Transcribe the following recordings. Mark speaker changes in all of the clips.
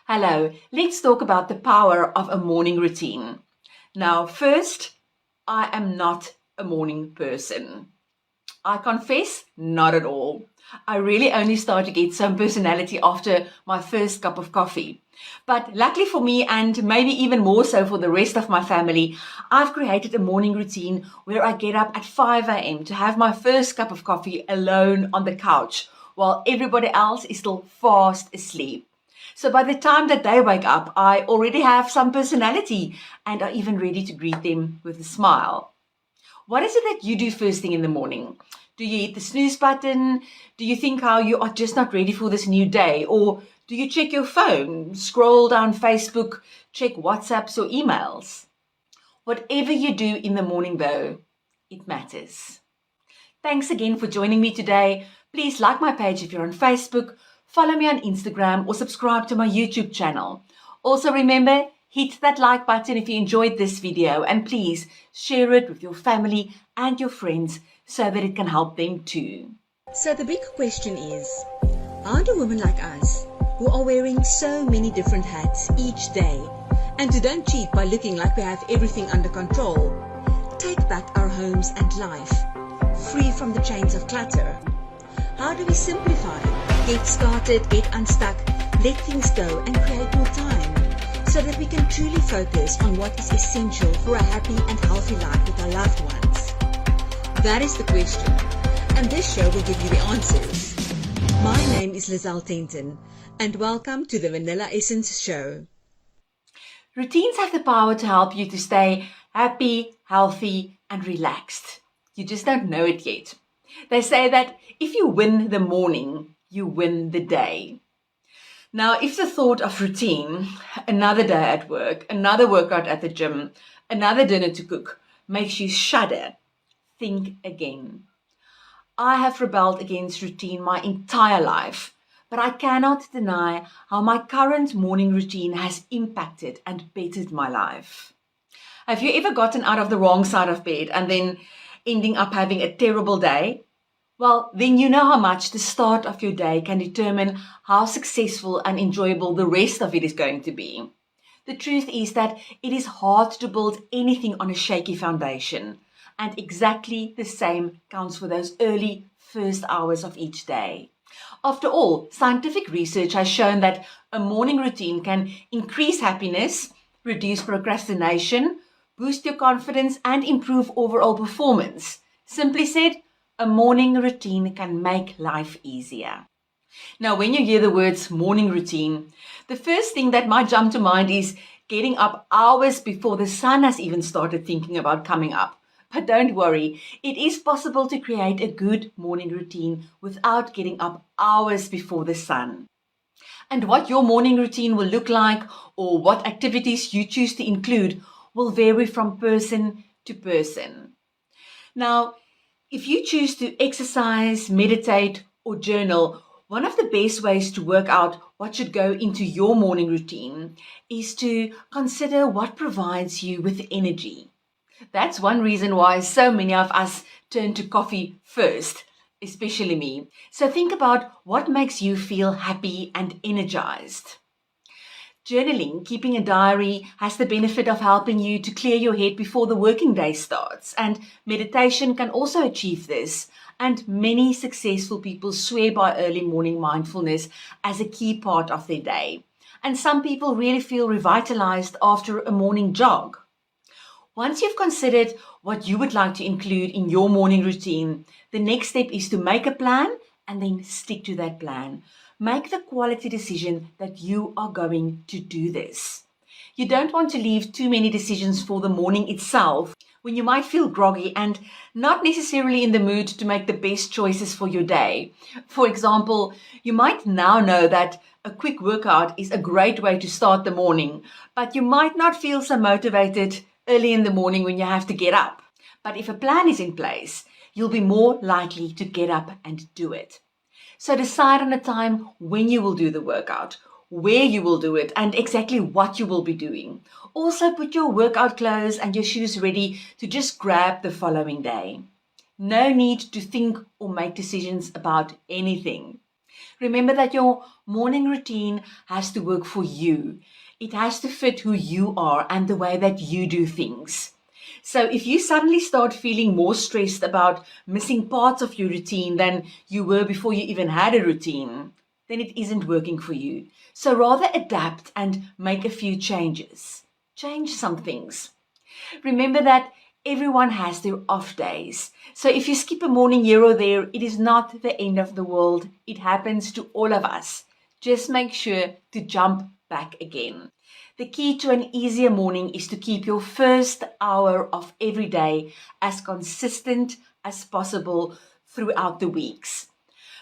Speaker 1: Hello, let's talk about the power of a morning routine. Now, first, I am not a morning person. I confess, not at all. I really only start to get some personality after my first cup of coffee. But luckily for me, and maybe even more so for the rest of my family, I've created a morning routine where I get up at 5 a.m. to have my first cup of coffee alone on the couch while everybody else is still fast asleep. So by the time that they wake up, I already have some personality and are even ready to greet them with a smile. What is it that you do first thing in the morning? Do you hit the snooze button? Do you think how you are just not ready for this new day? Or do you check your phone, scroll down Facebook, check WhatsApps or emails? Whatever you do in the morning though, it matters. Thanks again for joining me today. Please like my page if you're on Facebook, follow me on Instagram or subscribe to my YouTube channel. Also remember, hit that like button if you enjoyed this video and please share it with your family and your friends so that it can help them too.
Speaker 2: So the big question is, how do women like us, who are wearing so many different hats each day and who don't cheat by looking like we have everything under control, take back our homes and life, free from the chains of clutter? How do we simplify, get started, get unstuck, let things go and create more time so that we can truly focus on what is essential for a happy and healthy life with our loved ones? That is the question, and this show will give you the answers. My name is Lizelle Tenton, and welcome to the Vanilla Essence Show.
Speaker 1: Routines have the power to help you to stay happy, healthy, and relaxed. You just don't know it yet. They say that if you win the morning, you win the day. Now, if the thought of routine, another day at work, another workout at the gym, another dinner to cook, makes you shudder, think again. I have rebelled against routine my entire life, but I cannot deny how my current morning routine has impacted and bettered my life. Have you ever gotten out of the wrong side of bed and then ending up having a terrible day? Well, then you know how much the start of your day can determine how successful and enjoyable the rest of it is going to be. The truth is that it is hard to build anything on a shaky foundation, and exactly the same counts for those early first hours of each day. After all, scientific research has shown that a morning routine can increase happiness, reduce procrastination, boost your confidence, and improve overall performance. Simply said, a morning routine can make life easier. Now, when you hear the words morning routine, the first thing that might jump to mind is getting up hours before the sun has even started thinking about coming up. But don't worry, it is possible to create a good morning routine without getting up hours before the sun. And what your morning routine will look like or what activities you choose to include will vary from person to person. Now, if you choose to exercise, meditate, or journal, one of the best ways to work out what should go into your morning routine is to consider what provides you with energy. That's one reason why so many of us turn to coffee first, especially me. So think about what makes you feel happy and energized. Journaling, keeping a diary, has the benefit of helping you to clear your head before the working day starts, and meditation can also achieve this. And many successful people swear by early morning mindfulness as a key part of their day. And some people really feel revitalized after a morning jog. Once you've considered what you would like to include in your morning routine, the next step is to make a plan and then stick to that plan. Make the quality decision that you are going to do this. You don't want to leave too many decisions for the morning itself when you might feel groggy and not necessarily in the mood to make the best choices for your day. For example, you might now know that a quick workout is a great way to start the morning, but you might not feel so motivated early in the morning when you have to get up. But if a plan is in place, you'll be more likely to get up and do it. So decide on a time when you will do the workout, where you will do it, and exactly what you will be doing. Also put your workout clothes and your shoes ready to just grab the following day. No need to think or make decisions about anything. Remember that your morning routine has to work for you. It has to fit who you are and the way that you do things. So if you suddenly start feeling more stressed about missing parts of your routine than you were before you even had a routine, then it isn't working for you. So rather adapt and make a few changes. Change some things. Remember that everyone has their off days. So if you skip a morning here or there, it is not the end of the world. It happens to all of us. Just make sure to jump back again. The key to an easier morning is to keep your first hour of every day as consistent as possible throughout the weeks.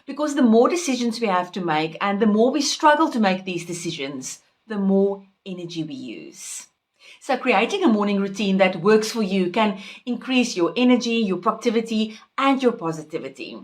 Speaker 1: Because the more decisions we have to make and the more we struggle to make these decisions, the more energy we use. So creating a morning routine that works for you can increase your energy, your productivity, and your positivity.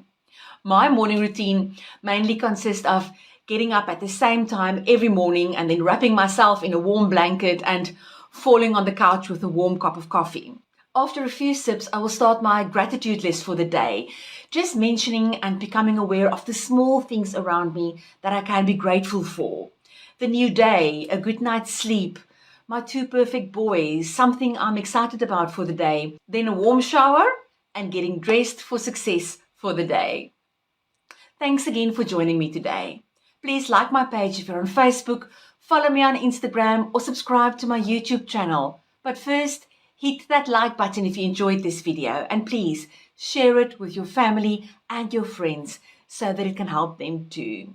Speaker 1: My morning routine mainly consists of getting up at the same time every morning and then wrapping myself in a warm blanket and falling on the couch with a warm cup of coffee. After a few sips, I will start my gratitude list for the day, just mentioning and becoming aware of the small things around me that I can be grateful for. The new day, a good night's sleep, my 2 perfect boys, something I'm excited about for the day, then a warm shower and getting dressed for success for the day. Thanks again for joining me today. Please like my page if you're on Facebook, follow me on Instagram or subscribe to my YouTube channel. But first, hit that like button if you enjoyed this video and please share it with your family and your friends so that it can help them too.